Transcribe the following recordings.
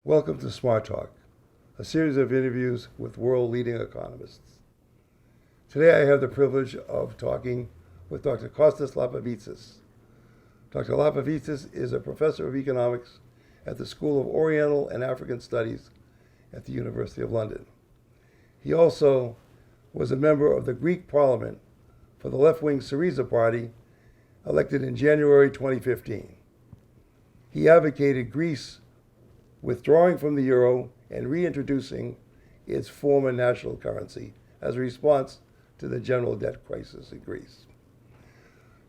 Welcome to Smart Talk, a series of interviews with world-leading economists. Today I have the privilege of talking with Dr. Costas Lapavitsas. Dr. Lapavitsas is a professor of economics at the School of Oriental and African Studies at the University of London. He also was a member of the Greek Parliament for the left-wing Syriza party, elected in January 2015. He advocated Greece withdrawing from the euro and reintroducing its former national currency as a response to the general debt crisis in Greece.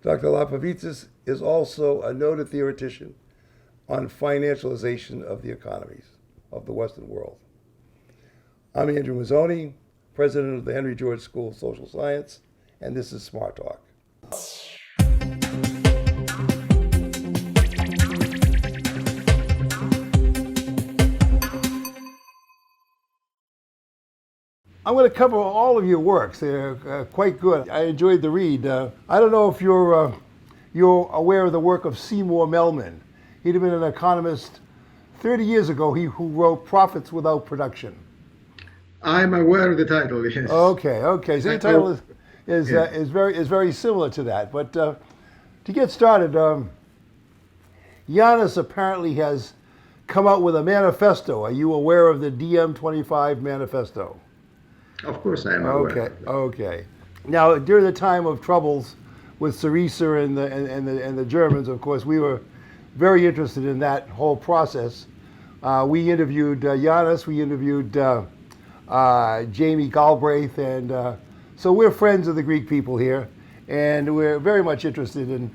Dr. Lapavitsas is also a noted theoretician on financialization of the economies of the Western world. I'm Andrew Mazzone, president of the Henry George School of Social Science, and this is Smart Talk. I'm going to cover all of your works. They're quite good. I enjoyed the read. I don't know if you're aware of the work of Seymour Melman. He'd have been an economist 30 years ago. Who wrote Profits Without Production. I'm aware of the title. Yes. Okay. So the title is very similar to that. But to get started, Giannis apparently has come out with a manifesto. Are you aware of the DM25 manifesto? Of course I am aware. Okay. Now, during the time of troubles with Syriza and the Germans, of course, we were very interested in that whole process. We interviewed Giannis, we interviewed Jamie Galbraith, and so we're friends of the Greek people here, and we're very much interested in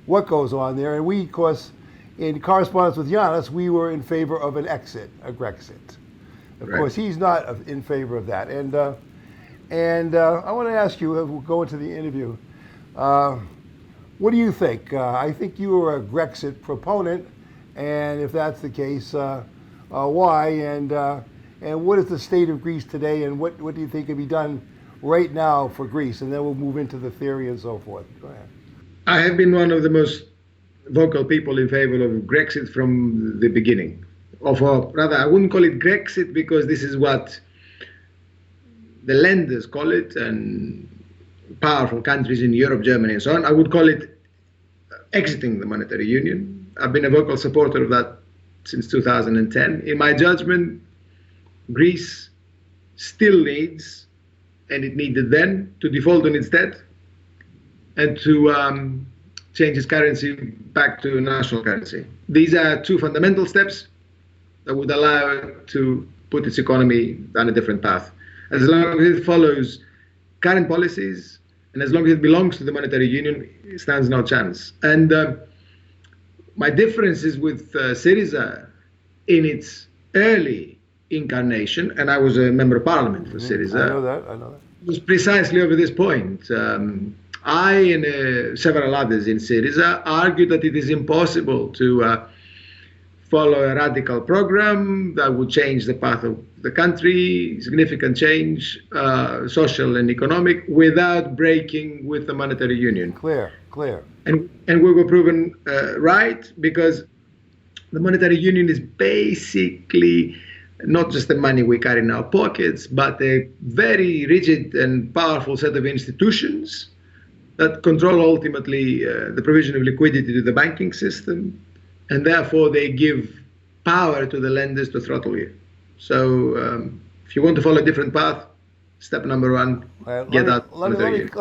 what goes on there. And we, of course, in correspondence with Giannis, we were in favor of an exit, a Grexit. Of course, he's not in favor of that. And I want to ask you, we'll go into the interview, what do you think? I think you are a Grexit proponent, and if that's the case, why? And what is the state of Greece today, and what do you think can be done right now for Greece? And then we'll move into the theory and so forth. Go ahead. I have been one of the most vocal people in favor of Grexit from the beginning. Rather, I wouldn't call it Grexit because this is what the lenders call it, and powerful countries in Europe, Germany, and so on. I would call it exiting the monetary union. I've been a vocal supporter of that since 2010. In my judgment, Greece still needs, and it needed then, to default on its debt and to change its currency back to national currency. These are two fundamental steps that would allow it to put its economy down a different path. As long as it follows current policies and as long as it belongs to the monetary union, it stands no chance. And my differences with Syriza in its early incarnation, and I was a member of parliament for Syriza. I know that. Was precisely over this point. I and several others in Syriza argued that it is impossible to follow a radical program that would change the path of the country, significant change, social and economic, without breaking with the monetary union. Clear. And we were proven right, because the monetary union is basically not just the money we carry in our pockets, but a very rigid and powerful set of institutions that control ultimately the provision of liquidity to the banking system. And therefore, they give power to the lenders to throttle you. So if you want to follow a different path, step number one, get out. Let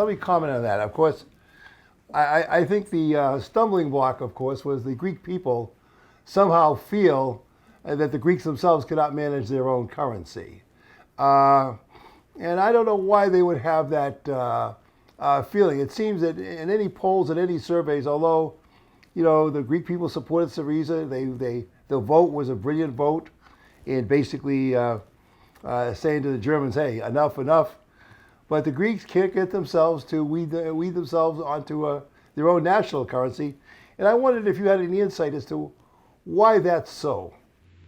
me comment on that. Of course, I think the stumbling block, of course, was the Greek people somehow feel that the Greeks themselves cannot manage their own currency. And I don't know why they would have that feeling. It seems that in any polls and any surveys, although the Greek people supported Syriza. The vote was a brilliant vote in basically saying to the Germans, hey, enough. But the Greeks can't get themselves to weed themselves onto their own national currency. And I wondered if you had any insight as to why that's so.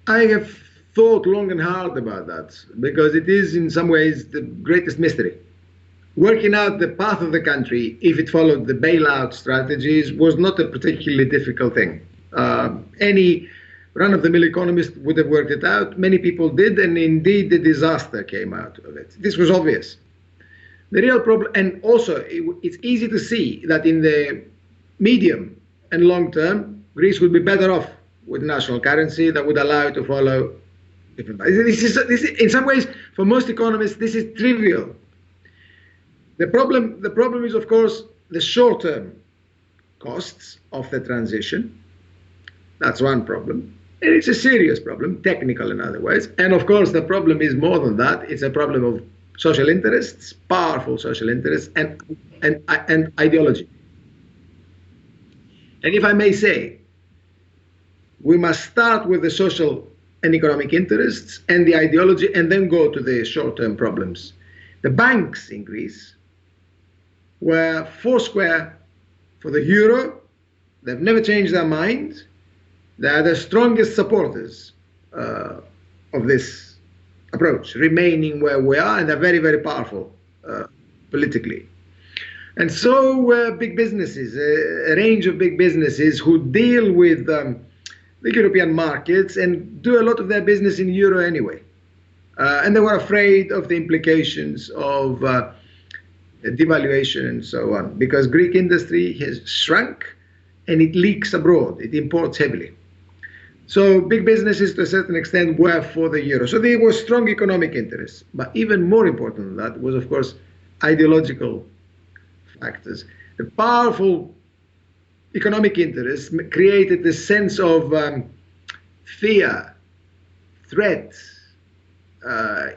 I have thought long and hard about that, because it is in some ways the greatest mystery. Working out the path of the country, if it followed the bailout strategies, was not a particularly difficult thing. Any run-of-the-mill economist would have worked it out. Many people did, and indeed the disaster came out of it. This was obvious. The real problem, and also it's easy to see that in the medium and long term, Greece would be better off with national currency that would allow it to follow different. This is, in some ways, for most economists, this is trivial. The problem is, of course, the short-term costs of the transition. That's one problem. And it's a serious problem, technical in other ways. And of course, the problem is more than that. It's a problem of social interests, powerful social interests, and ideology. And if I may say, we must start with the social and economic interests and the ideology, and then go to the short-term problems. The banks in Greece were foursquare for the euro. They've never changed their mind. They are the strongest supporters of this approach, remaining where we are, and they're very, very powerful politically. And so were big businesses, a range of big businesses who deal with the European markets and do a lot of their business in euro anyway. And they were afraid of the implications of devaluation and so on, because Greek industry has shrunk and it leaks abroad, it imports heavily. So big businesses to a certain extent were for the euro. So there were strong economic interests. But even more important than that was, of course, ideological factors. The powerful economic interests created this sense of fear, threat,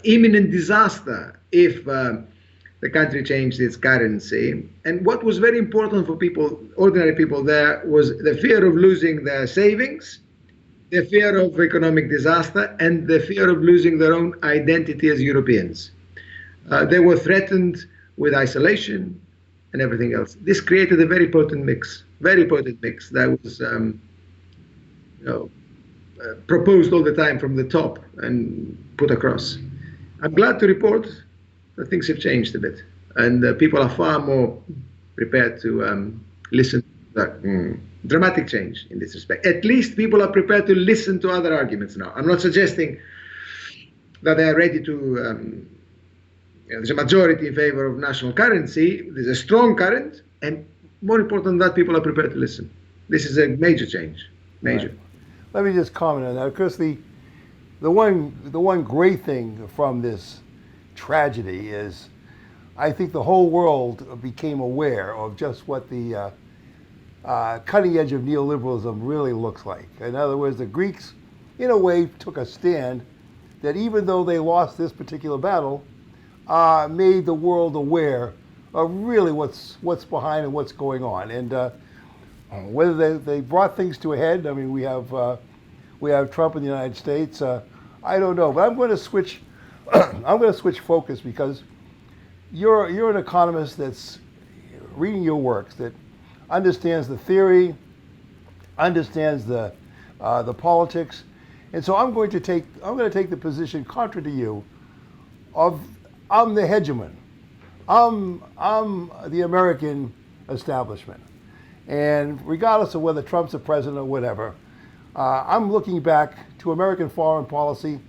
imminent disaster if the country changed its currency. And what was very important for people, ordinary people there, was the fear of losing their savings, the fear of economic disaster, and the fear of losing their own identity as Europeans. They were threatened with isolation and everything else. This created a very potent mix that was proposed all the time from the top and put across. I'm glad to report that things have changed a bit, and people are far more prepared to listen to that. Dramatic change in this respect. At least people are prepared to listen to other arguments now. I'm not suggesting that they are ready to, there's a majority in favor of national currency, there's a strong current, and more important than that, people are prepared to listen. This is a major change, major. Right. Let me just comment on that, because the one great thing from this tragedy is I think the whole world became aware of just what the cutting edge of neoliberalism really looks like. In other words, the Greeks, in a way, took a stand that even though they lost this particular battle, made the world aware of really what's behind and what's going on. And whether they brought things to a head, I mean, we have Trump in the United States. I don't know, but I'm going to switch. I'm going to switch focus, because you're an economist that's reading your works, that understands the theory, understands the politics, and so I'm going to take the position contrary to you of I'm the hegemon, I'm the American establishment, and regardless of whether Trump's the president or whatever, I'm looking back to American foreign policy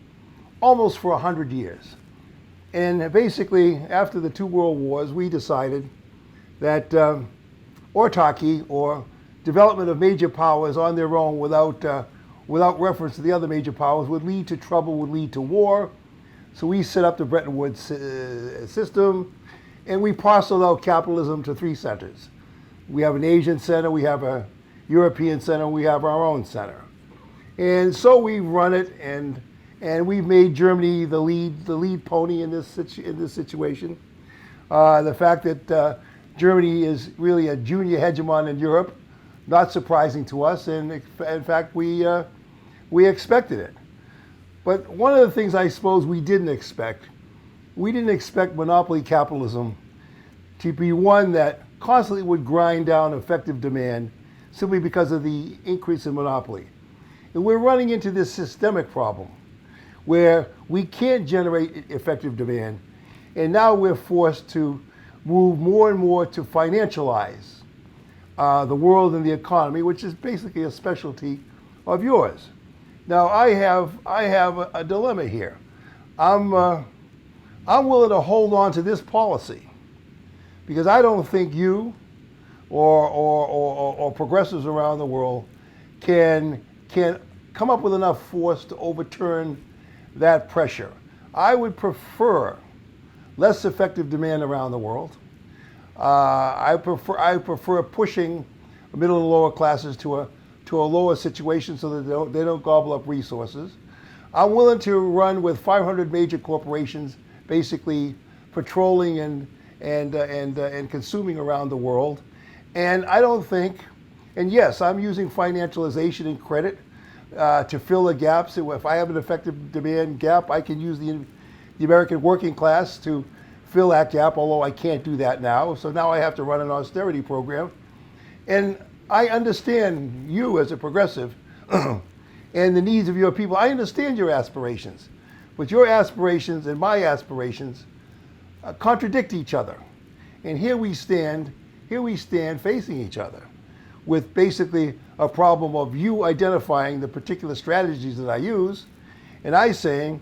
almost for 100 years, and basically after the two world wars, we decided that autarky, or development of major powers on their own without reference to the other major powers, would lead to trouble, would lead to war. So we set up the Bretton Woods system, and we parceled out capitalism to three centers. We have an Asian center, we have a European center, we have our own center. And so we run it, and we've made Germany the lead pony in this situation. The fact that Germany is really a junior hegemon in Europe, not surprising to us, and in fact we expected it. But one of the things I suppose we didn't expect monopoly capitalism to be one that constantly would grind down effective demand simply because of the increase in monopoly. And we're running into this systemic problem where we can't generate effective demand, and now we're forced to move more and more to financialize the world and the economy, which is basically a specialty of yours. Now I have a dilemma here. I'm I'm willing to hold on to this policy because I don't think you or progressives around the world can come up with enough force to overturn that pressure. I would prefer less effective demand around the world. I prefer pushing middle and lower classes to a lower situation so that they don't gobble up resources. I'm willing to run with 500 major corporations basically patrolling and consuming around the world. And I don't think, and yes, I'm using financialization and credit to fill the gaps. If I have an effective demand gap, I can use the American working class to fill that gap, although I can't do that now. So now I have to run an austerity program. And I understand you as a progressive and the needs of your people. I understand your aspirations. But your aspirations and my aspirations contradict each other. And here we stand facing each other with basically a problem of you identifying the particular strategies that I use, and I'm saying,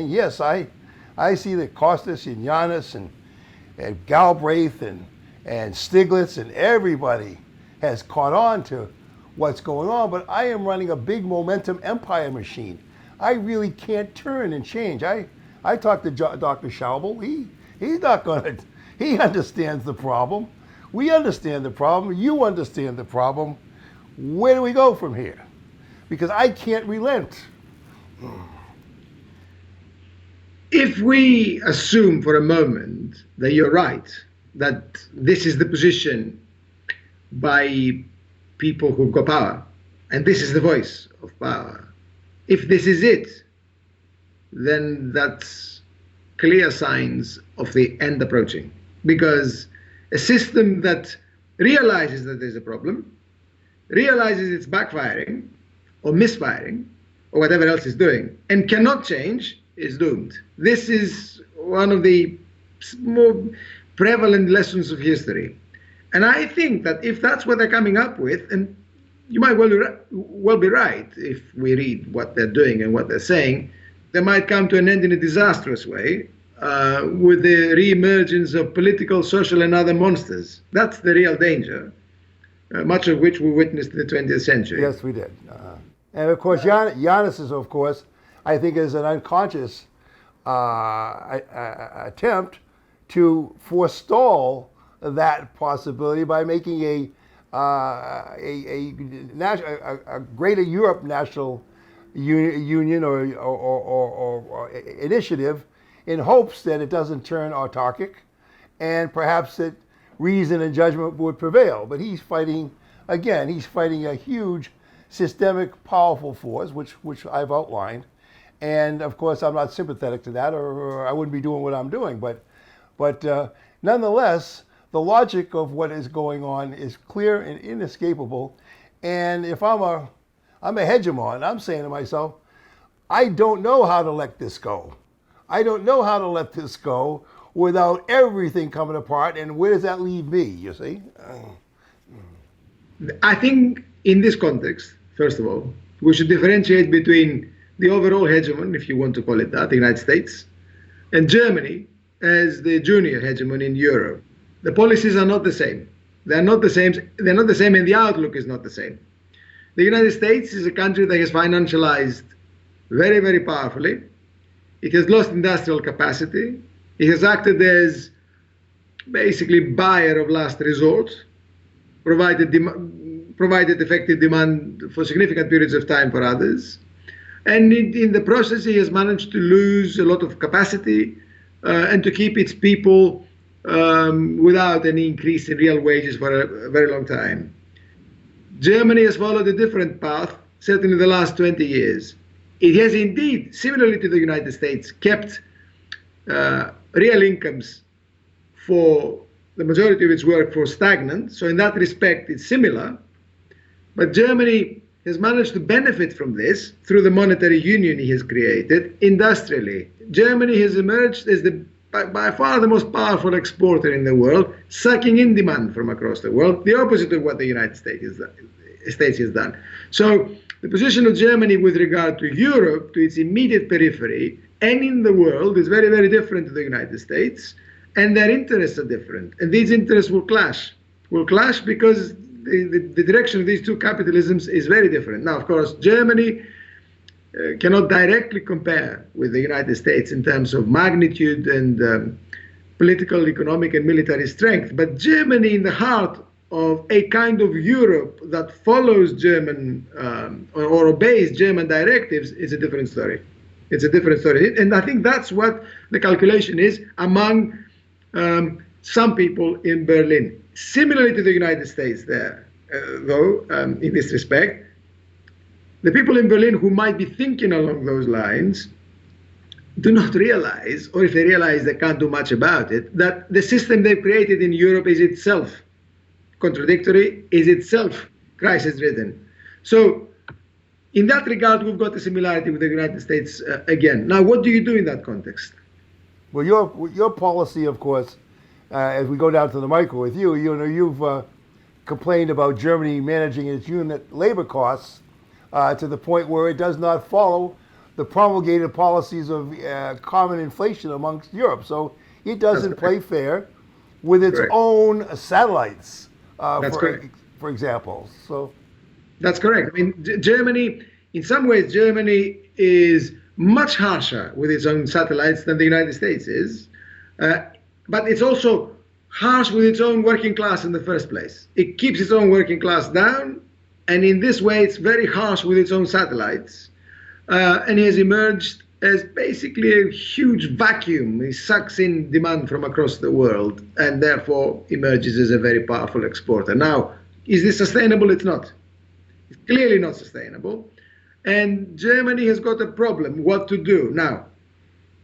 yes, I see that Costas and Giannis and Galbraith and Stiglitz and everybody has caught on to what's going on, but I am running a big momentum empire machine. I really can't turn and change. I talked to Dr. Schaubel. He's not going to, he understands the problem. We understand the problem. You understand the problem. Where do we go from here? Because I can't relent. If we assume for a moment that you're right, that this is the position by people who've got power, and this is the voice of power, if this is it, then that's clear signs of the end approaching. Because a system that realizes that there's a problem, realizes it's backfiring or misfiring or whatever else it's doing, and cannot change, is doomed. This is one of the more prevalent lessons of history. And I think that if that's what they're coming up with, and you might well be right if we read what they're doing and what they're saying, they might come to an end in a disastrous way with the re-emergence of political, social, and other monsters. That's the real danger, much of which we witnessed in the 20th century. Yes, we did. And of course, Giannis is, of course, I think is an unconscious attempt to forestall that possibility by making a greater Europe national union or initiative in hopes that it doesn't turn autarkic and perhaps that reason and judgment would prevail. But he's fighting a huge systemic powerful force, which I've outlined. And of course, I'm not sympathetic to that, or I wouldn't be doing what I'm doing. But nonetheless, the logic of what is going on is clear and inescapable. And if I'm a hegemon, I'm saying to myself, I don't know how to let this go. I don't know how to let this go without everything coming apart. And where does that leave me, you see? I think in this context, first of all, we should differentiate between the overall hegemon, if you want to call it that, the United States, and Germany as the junior hegemon in Europe. The policies are not the same. They're not the same, and the outlook is not the same. The United States is a country that has financialized very, very powerfully. It has lost industrial capacity. It has acted as basically buyer of last resort, provided effective demand for significant periods of time for others. And in the process, he has managed to lose a lot of capacity and to keep its people without any increase in real wages for a very long time. Germany has followed a different path, certainly in the last 20 years. It has indeed, similarly to the United States, kept real incomes for the majority of its workforce stagnant. So in that respect, it's similar. But Germany has managed to benefit from this through the monetary union he has created industrially. Germany has emerged as by far the most powerful exporter in the world, sucking in demand from across the world, the opposite of what the United States has done. So The position of Germany with regard to Europe, to its immediate periphery, and in the world is very, very different to the United States, and their interests are different. And these interests will clash. Will clash because the direction of these two capitalisms is very different. Now, of course, Germany cannot directly compare with the United States in terms of magnitude and political, economic, and military strength. But Germany, in the heart of a kind of Europe that follows German or obeys German directives, is a different story. It's a different story. And I think that's what the calculation is among some people in Berlin. Similarly to the United States there, though, in this respect, the people in Berlin who might be thinking along those lines do not realize, or if they realize they can't do much about it, that the system they've created in Europe is itself contradictory, is itself crisis-ridden. So in that regard, we've got a similarity with the United States again. Now, what do you do in that context? Well, your policy, of course, as we go down to the micro with you, you've complained about Germany managing its unit labor costs to the point where it does not follow the promulgated policies of common inflation amongst Europe. So it doesn't play fair with its own satellites, for example. So that's correct. I mean, Germany, in some ways, Germany is much harsher with its own satellites than the United States is. But it's also harsh with its own working class in the first place. It keeps its own working class down, and in this way it's very harsh with its own satellites. And it has emerged as basically a huge vacuum. It sucks in demand from across the world and therefore emerges as a very powerful exporter. Now, is this sustainable? It's not. It's clearly not sustainable. And Germany has got a problem, what to do. Now,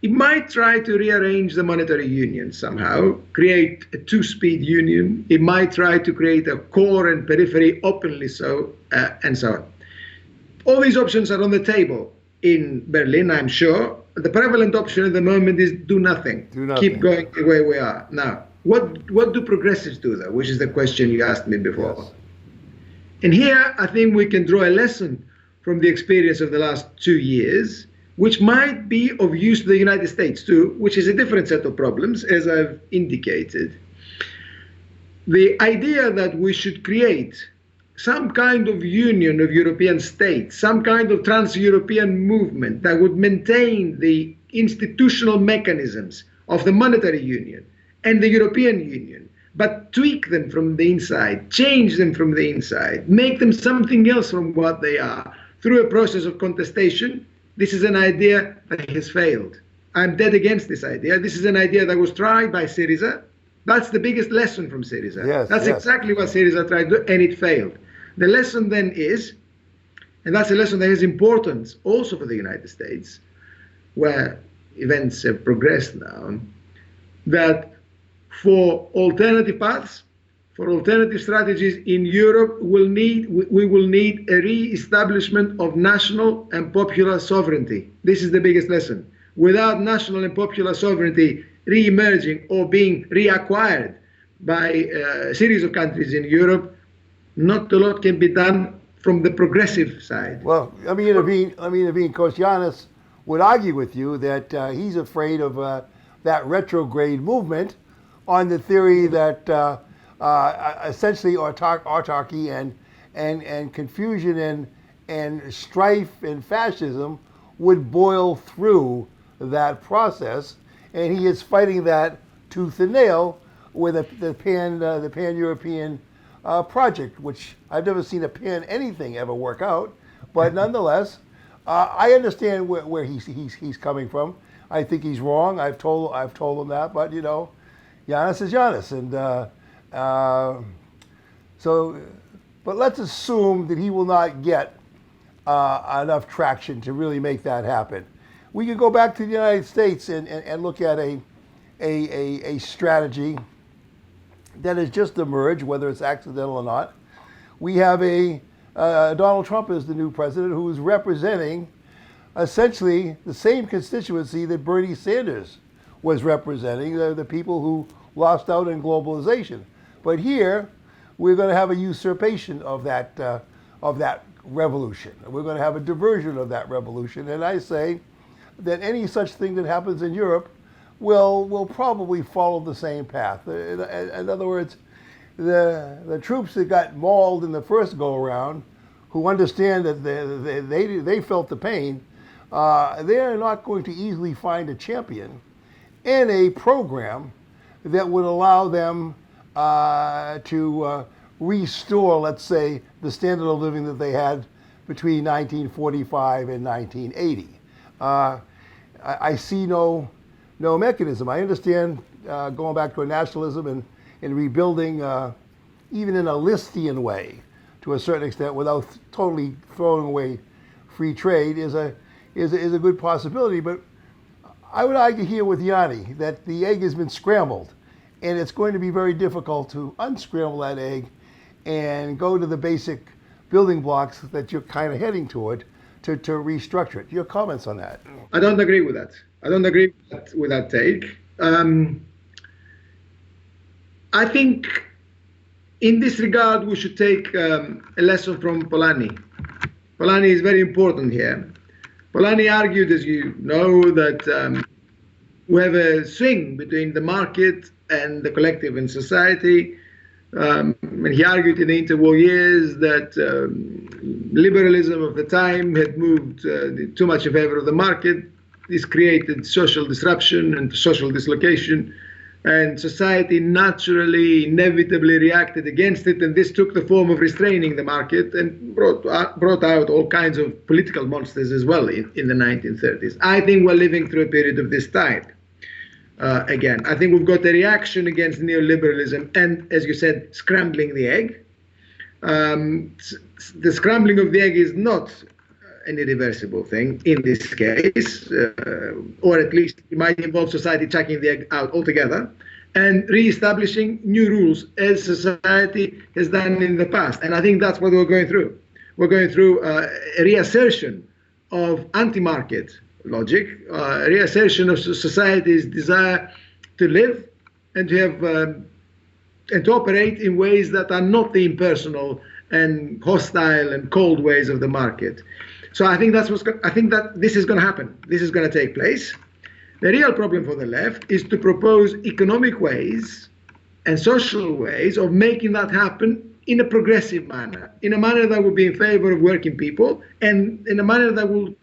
it might try to rearrange the monetary union somehow, create a two-speed union. It might try to create a core and periphery openly so, and so on. All these options are on the table in Berlin, I'm sure. The prevalent option at the moment is do nothing. Keep going the way we are. Now, what do progressives do, though, which is the question you asked me before. Yes. And here, I think we can draw a lesson from the experience of the last 2 years, which might be of use to the United States too, which is a different set of problems, as I've indicated. The idea that we should create some kind of union of European states, some kind of trans-European movement that would maintain the institutional mechanisms of the monetary union and the European Union, but tweak them from the inside, change them from the inside, make them something else from what they are, through a process of contestation. This is an idea that has failed. I'm dead against this idea. This is an idea that was tried by Syriza. That's the biggest lesson from Syriza. That's exactly what Syriza tried to do, and it failed. The lesson then is, and that's a lesson that has importance also for the United States, where events have progressed now, that for alternative paths, for alternative strategies in Europe, we will need a re-establishment of national and popular sovereignty. This is the biggest lesson. Without national and popular sovereignty re-emerging or being reacquired by a series of countries in Europe, not a lot can be done from the progressive side. Well, let me intervene. Coach Yanis would argue with you that he's afraid of that retrograde movement on the theory that essentially autarky and confusion and strife and fascism would boil through that process, and he is fighting that tooth and nail with the pan-European project, which I've never seen a pan anything ever work out, but nonetheless, I understand where he's coming from. I think he's wrong. I've told him that, but Yanis is Yanis, and. But let's assume that he will not get enough traction to really make that happen. We could go back to the United States and look at a strategy that has just emerged, whether it's accidental or not. We have Donald Trump as the new president, who is representing essentially the same constituency that Bernie Sanders was representing, the people who lost out in globalization. But here, we're going to have a usurpation of that revolution. We're going to have a diversion of that revolution. And I say that any such thing that happens in Europe will probably follow the same path. In other words, the troops that got mauled in the first go-around, who understand that they felt the pain, they're not going to easily find a champion in a program that would allow them to restore, let's say, the standard of living that they had between 1945 and 1980. I see no mechanism. I understand going back to a nationalism and rebuilding, even in a Listian way, to a certain extent, without totally throwing away free trade, is a good possibility. But I would argue here with Yanni that the egg has been scrambled, and it's going to be very difficult to unscramble that egg and go to the basic building blocks that you're kind of heading toward to restructure it. Your comments on that? I don't agree with that. I don't agree with that take. I think in this regard, we should take a lesson from Polanyi. Polanyi is very important here. Polanyi argued, as you know, that we have a swing between the market and the collective in society. And he argued in the interwar years that liberalism of the time had moved too much in favor of the market. This created social disruption and social dislocation, and society naturally, inevitably reacted against it, and this took the form of restraining the market and brought out all kinds of political monsters as well in the 1930s. I think we're living through a period of this type. Again, I think we've got a reaction against neoliberalism and, as you said, scrambling the egg. The scrambling of the egg is not an irreversible thing in this case, or at least it might involve society chucking the egg out altogether and re-establishing new rules as society has done in the past. And I think that's what we're going through. We're going through a reassertion of anti-market logic, reassertion of society's desire to live and to have and to operate in ways that are not the impersonal and hostile and cold ways of the market. So I think I think that this is going to happen. This is going to take place. The real problem for the left is to propose economic ways and social ways of making that happen in a progressive manner, in a manner that will be in favor of working people and in a manner that will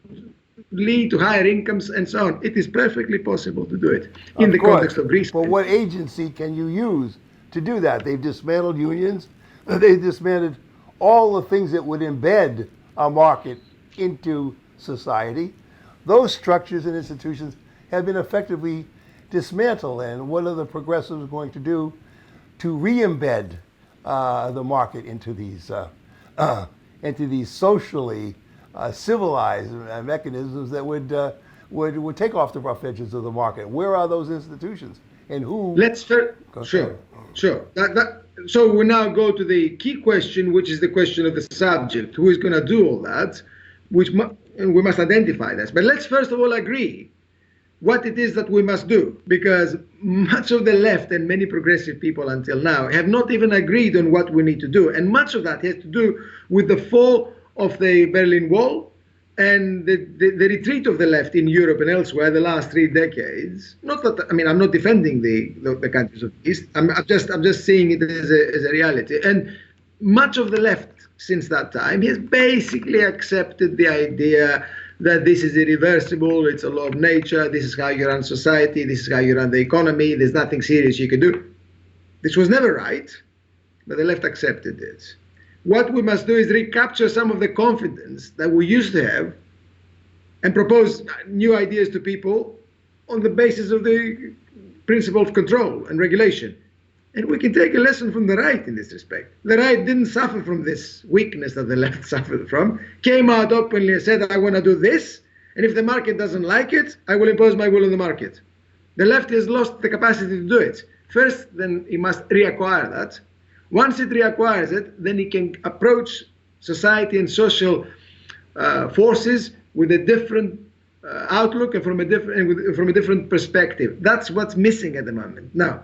lead to higher incomes and so on. It is perfectly possible to do it in the context of Greece. But what agency can you use to do that? They've dismantled unions. They've dismantled all the things that would embed a market into society. Those structures and institutions have been effectively dismantled. And what are the progressives going to do to re-embed the market into these socially civilized mechanisms that would take off the rough edges of the market? Where are those institutions, and who? Sure. So we now go to the key question, which is the question of the subject. Who is going to do all that? And we must identify this. But let's first of all agree what it is that we must do, because much of the left and many progressive people until now have not even agreed on what we need to do. And much of that has to do with the fall of the Berlin Wall and the retreat of the left in Europe and elsewhere the last 3 decades. Not that, I mean, I'm not defending the countries of the East. I'm just seeing it as a reality. And much of the left since that time has basically accepted the idea that this is irreversible, it's a law of nature, this is how you run society, this is how you run the economy, there's nothing serious you can do. This was never right, but the left accepted it. What we must do is recapture some of the confidence that we used to have and propose new ideas to people on the basis of the principle of control and regulation. And we can take a lesson from the right in this respect. The right didn't suffer from this weakness that the left suffered from, came out openly and said, I want to do this, and if the market doesn't like it, I will impose my will on the market. The left has lost the capacity to do it. First, then he must reacquire that. Once it reacquires it, then he can approach society and social forces with a different outlook and from a different perspective. That's what's missing at the moment. Now,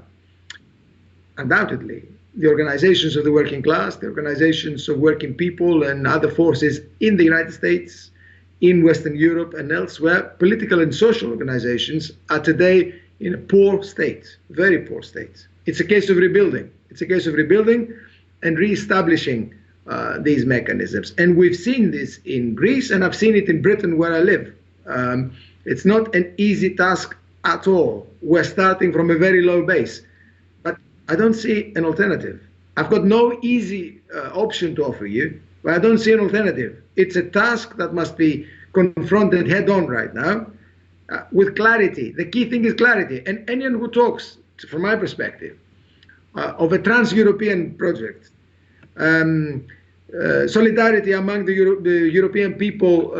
undoubtedly, the organizations of the working class, the organizations of working people and other forces in the United States, in Western Europe and elsewhere, political and social organizations are today in a poor state, very poor state. It's a case of rebuilding. It's a case of rebuilding and re-establishing these mechanisms. And we've seen this in Greece, and I've seen it in Britain where I live. It's not an easy task at all. We're starting from a very low base. But I don't see an alternative. I've got no easy option to offer you, but I don't see an alternative. It's a task that must be confronted head on right now with clarity. The key thing is clarity. And anyone who talks, from my perspective, of a trans-European project, solidarity among the European people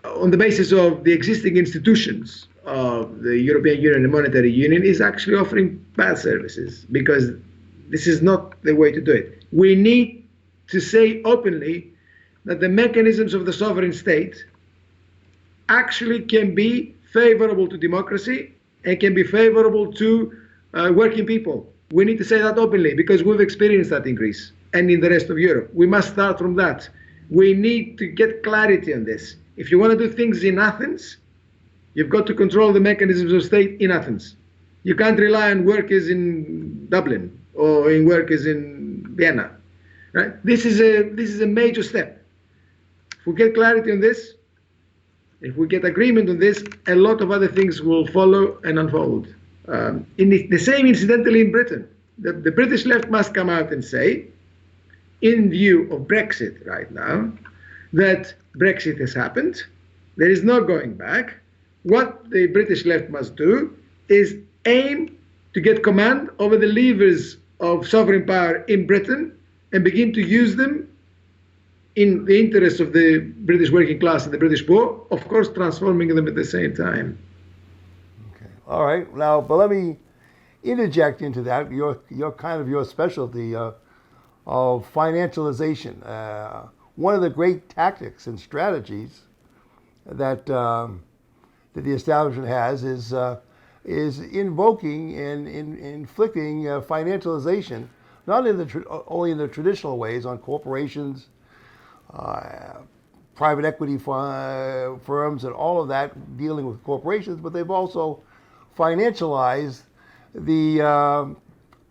on the basis of the existing institutions of the European Union and Monetary Union is actually offering bad services, because this is not the way to do it. We need to say openly that the mechanisms of the sovereign state actually can be favorable to democracy and can be favorable to working people. We need to say that openly, because we've experienced that in Greece and in the rest of Europe. We must start from that. We need to get clarity on this. If you want to do things in Athens, you've got to control the mechanisms of state in Athens. You can't rely on workers in Dublin or in workers in Vienna. Right? This is a major step. If we get clarity on this, if we get agreement on this, a lot of other things will follow and unfold. The same, incidentally, in Britain. The British left must come out and say, in view of Brexit right now, that Brexit has happened. There is no going back. What the British left must do is aim to get command over the levers of sovereign power in Britain and begin to use them in the interests of the British working class and the British poor, of course transforming them at the same time. Okay. All right. Now, but let me interject into that your specialty of financialization. One of the great tactics and strategies that the establishment has is invoking and inflicting financialization, not only in the traditional ways on corporations, private equity firms, and all of that dealing with corporations, but they've also financialized the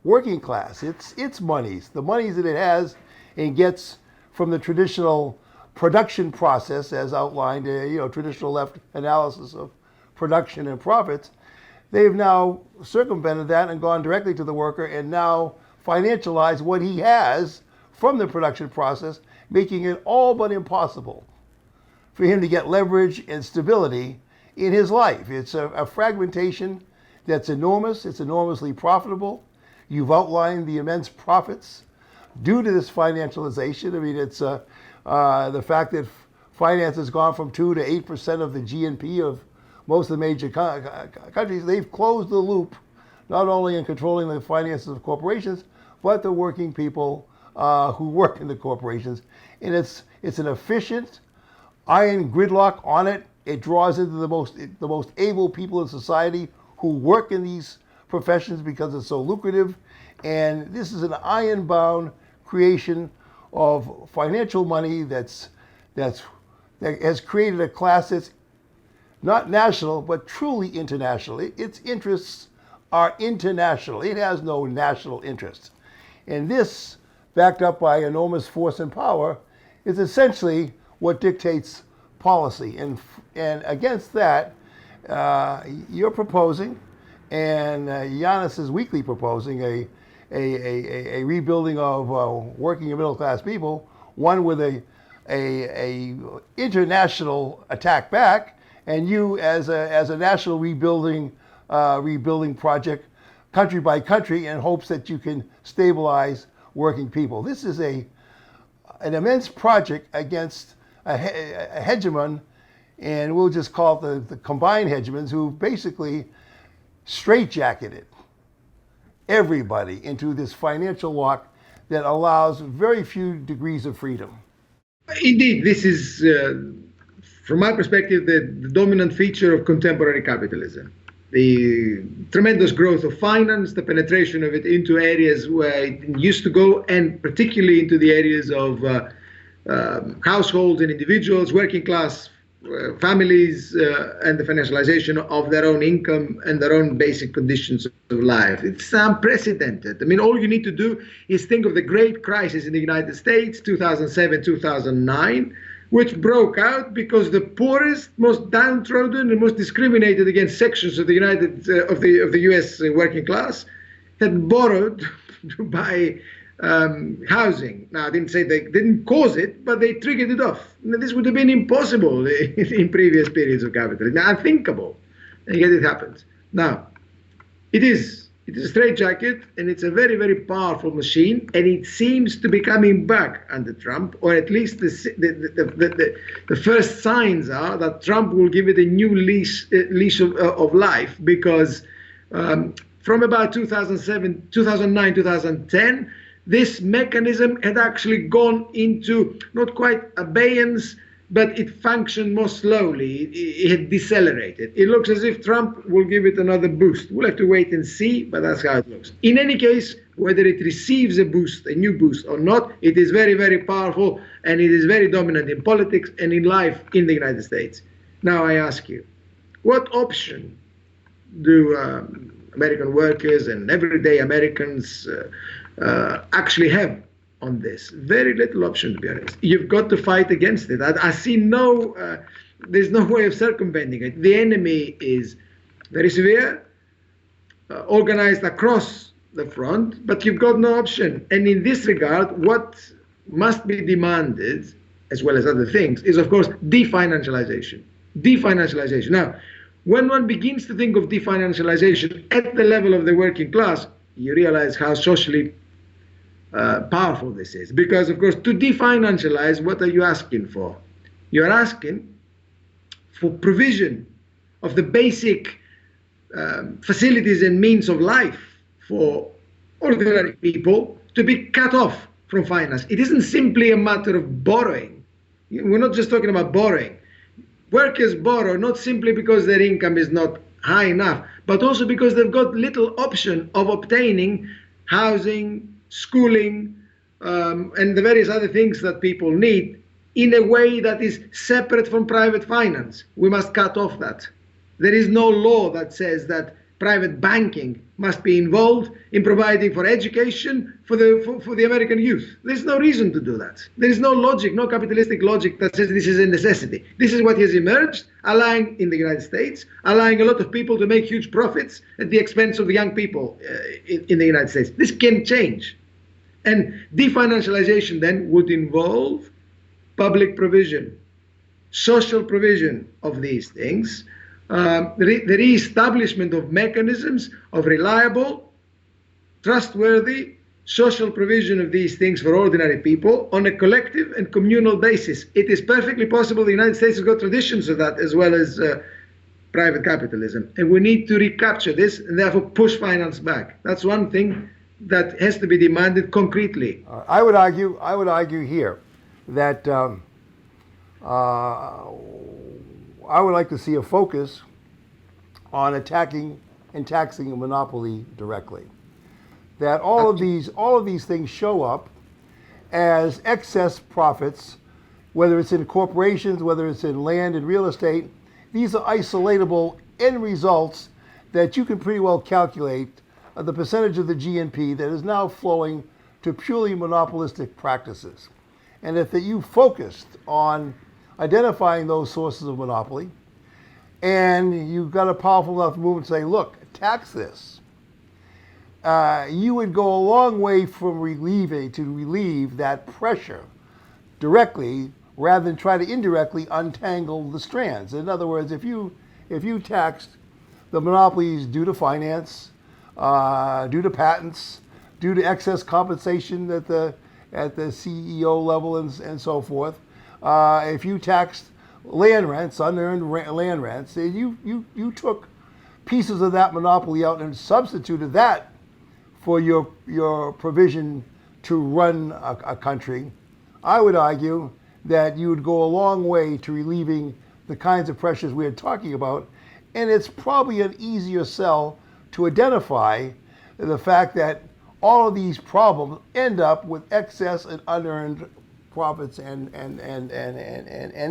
working class. Its monies, the monies that it has and gets from the traditional production process, as outlined, traditional left analysis of production and profits. They've now circumvented that and gone directly to the worker and now financialize what he has from the production process, making it all but impossible for him to get leverage and stability in his life. It's a fragmentation that's enormous. It's enormously profitable. You've outlined the immense profits due to this financialization. I mean, it's the fact that finance has gone from 2 to 8% of the GNP of most of the major countries. They've closed the loop, not only in controlling the finances of corporations, but the working people who work in the corporations. And it's an efficient iron gridlock on it. It draws into the most able people in society who work in these professions because it's so lucrative. And this is an iron-bound creation of financial money that has created a class that's not national, but truly international. Its interests are international. It has no national interests. And this, backed up by enormous force and power, is essentially what dictates policy. And against that, you're proposing, and Yanis is weekly proposing a rebuilding of working and middle class people, one with a international attack back, and you as a national rebuilding project, country by country, in hopes that you can stabilize working people. This is an immense project against a hegemon, and we'll just call it the combined hegemons, who basically straitjacketed everybody into this financial lock that allows very few degrees of freedom. Indeed, this is, from my perspective, the dominant feature of contemporary capitalism. the tremendous growth of finance, the penetration of it into areas where it didn't used to go, and particularly into the areas of households and individuals, working class families, and the financialization of their own income and their own basic conditions of life. It's unprecedented. I mean, all you need to do is think of the great crisis in the United States, 2007, 2009, which broke out because the poorest, most downtrodden, and most discriminated against sections of the U.S. working class had borrowed to buy housing. Now, I didn't say they didn't cause it, but they triggered it off. Now, this would have been impossible in previous periods of capitalism, unthinkable, and yet it happens. Now, it is a straitjacket, and it's a very, very powerful machine, and it seems to be coming back under Trump, or at least the first signs are that Trump will give it a new leash of life, because from about 2007, 2009, 2010, this mechanism had actually gone into not quite abeyance, but it functioned more slowly. It had decelerated. It looks as if Trump will give it another boost. We'll have to wait and see, but that's how it looks. In any case, whether it receives a boost, a new boost or not, it is very, very powerful, and it is very dominant in politics and in life in the United States. Now I ask you, what option do American workers and everyday Americans actually have on this? Very little option, to be honest. You've got to fight against it. I see there's no way of circumventing it. The enemy is very severe, organized across the front, but you've got no option. And in this regard, what must be demanded, as well as other things, is of course definancialization. Definancialization. Now, when one begins to think of definancialization at the level of the working class, you realize how socially powerful this is. Because, of course, to definancialize, what are you asking for? You're asking for provision of the basic facilities and means of life for ordinary people to be cut off from finance. It isn't simply a matter of borrowing. We're not just talking about borrowing. Workers borrow not simply because their income is not high enough, but also because they've got little option of obtaining housing, schooling, and the various other things that people need in a way that is separate from private finance. We must cut off that. There is no law that says that private banking must be involved in providing for education for the American youth. There's no reason to do that. There is no logic, no capitalistic logic that says this is a necessity. This is what has emerged, allowing in the United States, allowing a lot of people to make huge profits at the expense of the young people in the United States. This can change. And definancialization then would involve public provision, social provision of these things, the re-establishment of mechanisms of reliable, trustworthy social provision of these things for ordinary people on a collective and communal basis. It is perfectly possible. The United States has got traditions of that, as well as private capitalism. And we need to recapture this and therefore push finance back. That's one thing that has to be demanded concretely. I would argue here that I would like to see a focus on attacking and taxing a monopoly directly. That all of these things show up as excess profits, whether it's in corporations, whether it's in land and real estate. These are isolatable end results that you can pretty well calculate the percentage of the GNP that is now flowing to purely monopolistic practices. And if you focused on identifying those sources of monopoly, and you've got a powerful enough movement to say, look, tax this, you would go a long way from relieve that pressure directly rather than try to indirectly untangle the strands. In other words, if you taxed the monopolies due to finance, due to patents, due to excess compensation at the CEO level and so forth, if you taxed land rents, unearned land rents, you took pieces of that monopoly out and substituted that for your provision to run a country, I would argue that you would go a long way to relieving the kinds of pressures we are talking about And it's probably an easier sell to identify the fact that all of these problems end up with excess and unearned profits and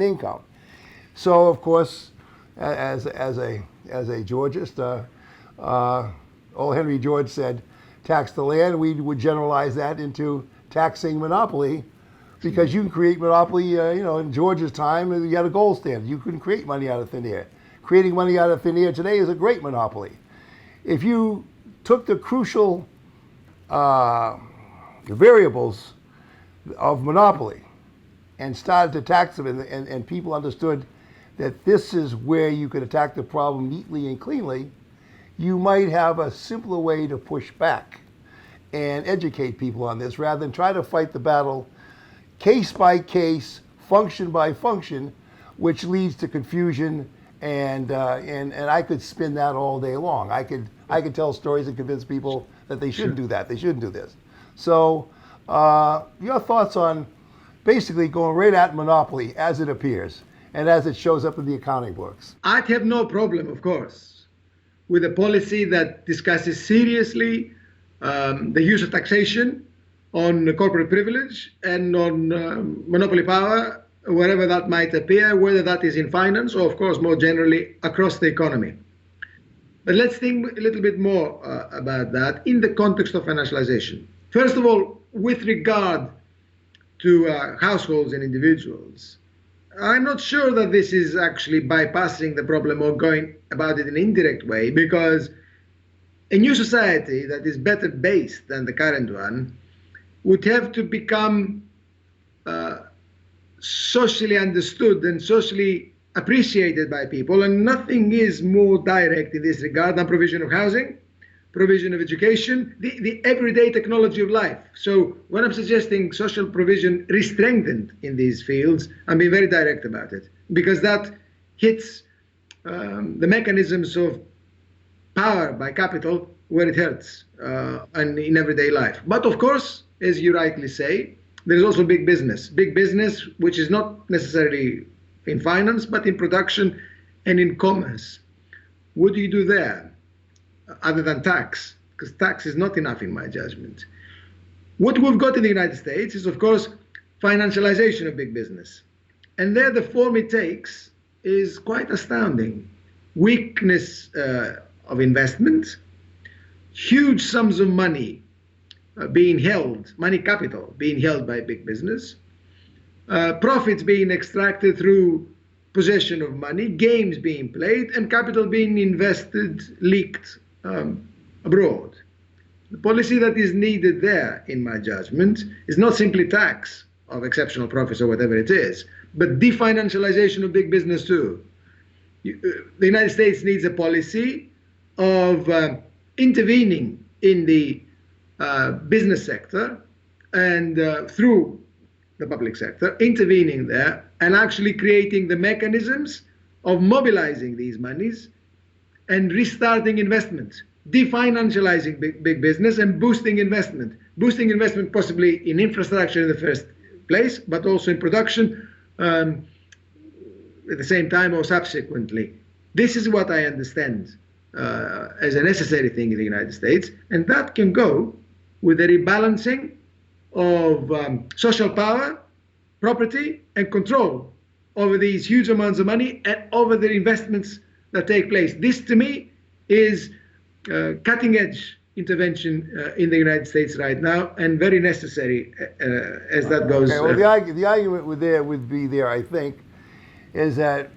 income. So, of course, as a Georgist, old Henry George said, tax the land. We would generalize that into taxing monopoly, because you can create monopoly. In George's time, you had a gold standard. You couldn't create money out of thin air. Creating money out of thin air today is a great monopoly. If you took the crucial variables of monopoly and started to tax them, and people understood that this is where you could attack the problem neatly and cleanly, you might have a simpler way to push back and educate people on this, rather than try to fight the battle case by case, function by function, which leads to confusion. And I could spin that all day long. I could tell stories and convince people that they shouldn't do that. They shouldn't do this. So, your thoughts on basically going right at monopoly as it appears and as it shows up in the accounting books? I'd have no problem, of course, with a policy that discusses seriously the use of taxation on corporate privilege and on monopoly power, wherever that might appear, whether that is in finance or, of course, more generally across the economy. But let's think a little bit more about that in the context of financialization. First of all, with regard to households and individuals, I'm not sure that this is actually bypassing the problem or going about it in an indirect way, because a new society that is better based than the current one would have to become socially understood and socially appreciated by people, and nothing is more direct in this regard than provision of housing, provision of education, the everyday technology of life. So when I'm suggesting social provision re-strengthened in these fields, I'm being very direct about it, because that hits the mechanisms of power by capital where it hurts, and in everyday life. But of course, as you rightly say, there is also big business, which is not necessarily in finance, but in production and in commerce. What do you do there other than tax? Because tax is not enough in my judgment. What we've got in the United States is, of course, financialization of big business. And there the form it takes is quite astounding. Weakness of investment, huge sums of money being held, money capital being held by big business, profits being extracted through possession of money, games being played, and capital being invested, leaked abroad. The policy that is needed there, in my judgment, is not simply tax of exceptional profits or whatever it is, but definancialization of big business too. The United States needs a policy of intervening in the business sector and through the public sector, intervening there and actually creating the mechanisms of mobilizing these monies and restarting investment, definancializing big business and boosting investment possibly in infrastructure in the first place, but also in production at the same time or subsequently. This is what I understand as a necessary thing in the United States, and that can go with a rebalancing of social power, property, and control over these huge amounts of money and over the investments that take place. This, to me, is cutting-edge intervention in the United States right now, and very necessary as that goes. Okay, well, the argument would be, I think, is that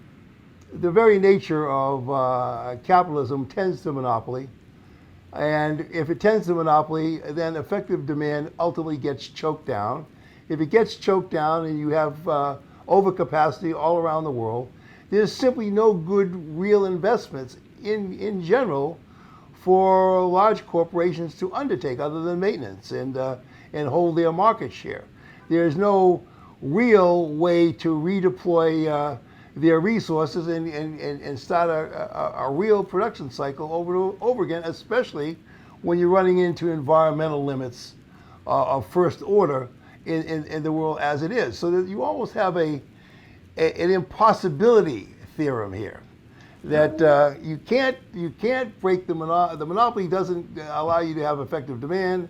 the very nature of capitalism tends to monopoly. And if it tends to monopoly, then effective demand ultimately gets choked down. If it gets choked down and you have overcapacity all around the world, there's simply no good real investments in general for large corporations to undertake other than maintenance and hold their market share. There's no real way to redeploy their resources and start a real production cycle over again, especially when you're running into environmental limits of first order in the world as it is. So that you almost have an impossibility theorem here, that you can't break the monopoly. The monopoly doesn't allow you to have effective demand,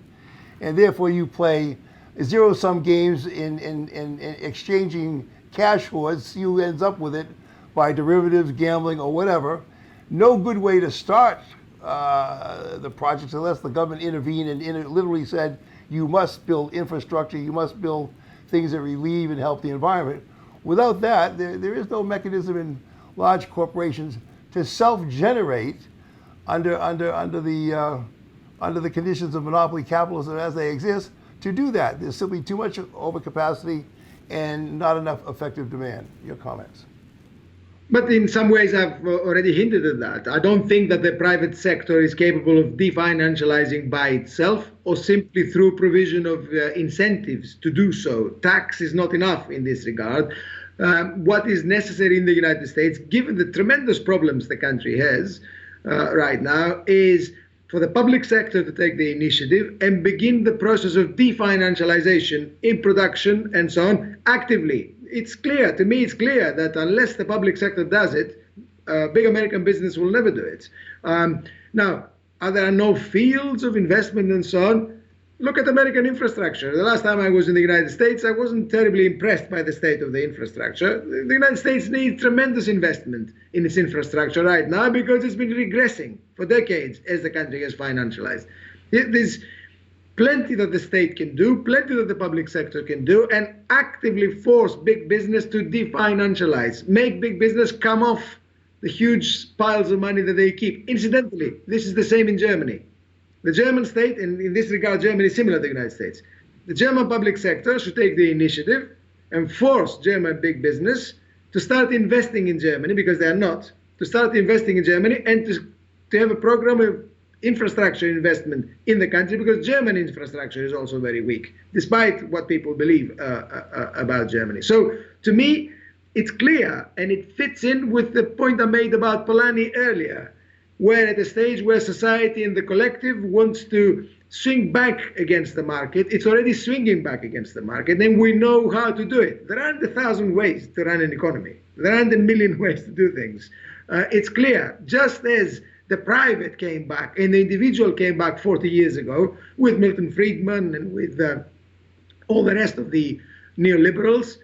and therefore you play zero-sum games in exchanging cash hoards. You ends up with it by derivatives, gambling, or whatever. No good way to start the projects unless the government intervened and literally said you must build infrastructure, you must build things that relieve and help the environment. Without that, there is no mechanism in large corporations to self-generate under the conditions of monopoly capitalism as they exist to do that. There's simply too much overcapacity and not enough effective demand. Your comments? But in some ways, I've already hinted at that. I don't think that the private sector is capable of definancializing by itself or simply through provision of incentives to do so. Tax is not enough in this regard. What is necessary in the United States, given the tremendous problems the country has right now, is for the public sector to take the initiative and begin the process of definancialization in production and so on actively. It's clear, to me it's clear that unless the public sector does it, big American business will never do it. Now, are there no fields of investment and so on? Look at American infrastructure. The last time I was in the United States, I wasn't terribly impressed by the state of the infrastructure. The United States needs tremendous investment in its infrastructure right now because it's been regressing for decades as the country has financialized. There's plenty that the state can do, plenty that the public sector can do, and actively force big business to definancialize, make big business come off the huge piles of money that they keep. Incidentally, this is the same in Germany. The German state, and in this regard, Germany is similar to the United States. The German public sector should take the initiative and force German big business to start investing in Germany, because they are not, to start investing in Germany and to have a program of infrastructure investment in the country, because German infrastructure is also very weak, despite what people believe about Germany. So to me, it's clear, and it fits in with the point I made about Polanyi earlier. We're at a stage where society and the collective wants to swing back against the market. It's already swinging back against the market, and we know how to do it. There aren't 1,000 ways to run an economy. There aren't a million ways to do things. It's clear, just as the private came back and the individual came back 40 years ago with Milton Friedman and with all the rest of the neoliberals,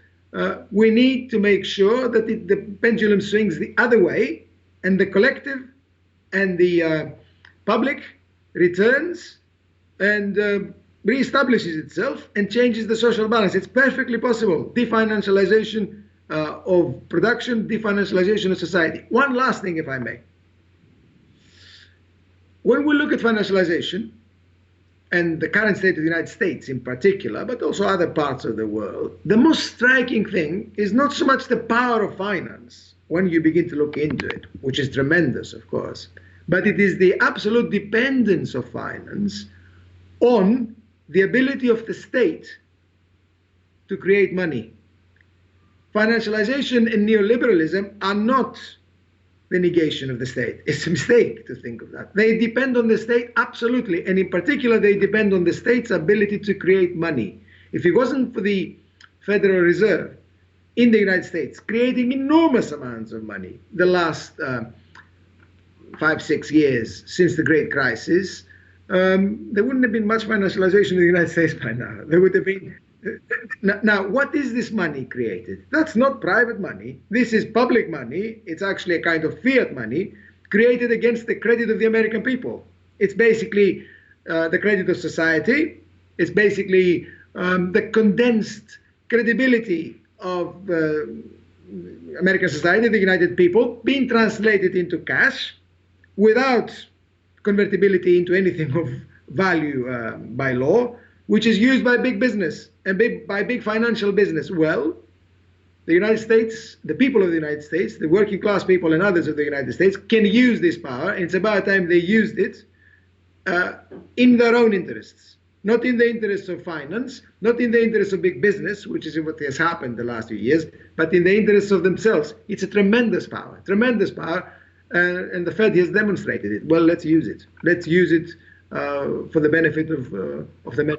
we need to make sure that the pendulum swings the other way, and the collective and the public returns and reestablishes itself and changes the social balance. It's perfectly possible. Definancialization of production, definancialization of society. One last thing, if I may. When we look at financialization, and the current state of the United States in particular, but also other parts of the world, the most striking thing is not so much the power of finance when you begin to look into it, which is tremendous, of course, but it is the absolute dependence of finance on the ability of the state to create money. Financialization and neoliberalism are not the negation of the state. It's a mistake to think of that. They depend on the state, absolutely, and in particular, they depend on the state's ability to create money. If it wasn't for the Federal Reserve in the United States creating enormous amounts of money the last 5-6 years since the Great Crisis, there wouldn't have been much financialization in the United States by now. There would have been. Now, what is this money created? That's not private money. This is public money. It's actually a kind of fiat money created against the credit of the American people. It's basically the credit of society. It's basically the condensed credibility of American society, the United people, being translated into cash without convertibility into anything of value by law, which is used by big business and by big financial business. Well, the United States, the people of the United States, the working class people and others of the United States can use this power, and it's about time they used it in their own interests, not in the interests of finance, not in the interests of big business, which is what has happened the last few years, but in the interests of themselves. It's a tremendous power, and the Fed has demonstrated it. Well, let's use it. Let's use it for the benefit of the men.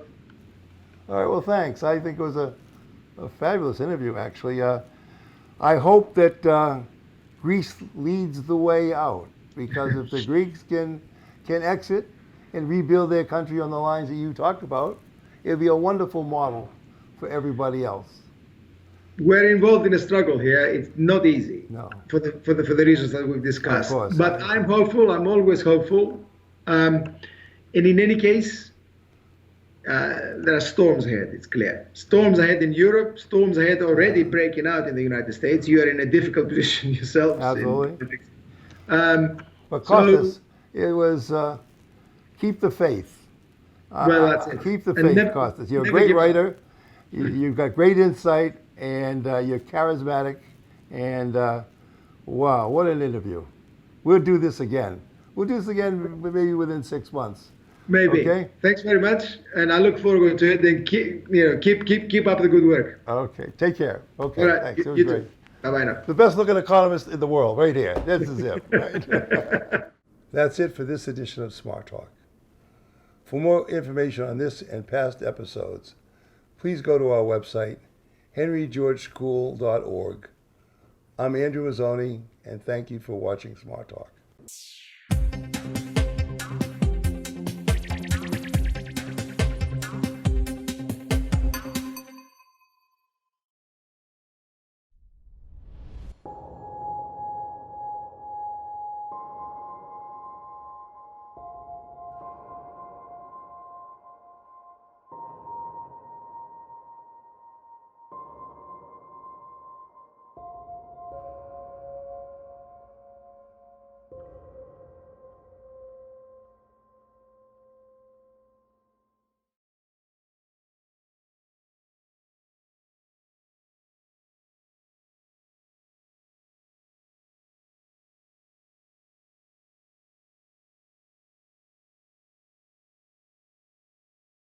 All right, well, thanks. I think it was a fabulous interview, actually. I hope that Greece leads the way out, because if the Greeks can exit and rebuild their country on the lines that you talked about, it'll be a wonderful model for everybody else. We're involved in a struggle here. It's not easy. No. For the reasons that we've discussed. Of course, but I'm hopeful. I'm always hopeful. And in any case, there are storms ahead. It's clear. Storms ahead in Europe. Storms ahead already breaking out in the United States. You are in a difficult position yourselves. Absolutely. But So- Costas, it was keep the faith. Well, that's it. Keep the And faith, never- Costas. You're a never great give up. writer. You've got great insight, and you're charismatic. And wow, what an interview! We'll do this again. We'll do this again maybe within 6 months. Maybe. Okay. Thanks very much, and I look forward to it. And keep up the good work. Okay. Take care. Okay. All right. Thanks. It was You great. too. Bye bye now. The best looking economist in the world, right here. This is it. Right? That's it for this edition of Smart Talk. For more information on this and past episodes, please go to our website, henrygeorgeschool.org. I'm Andrew Mazzone, and thank you for watching Smart Talk.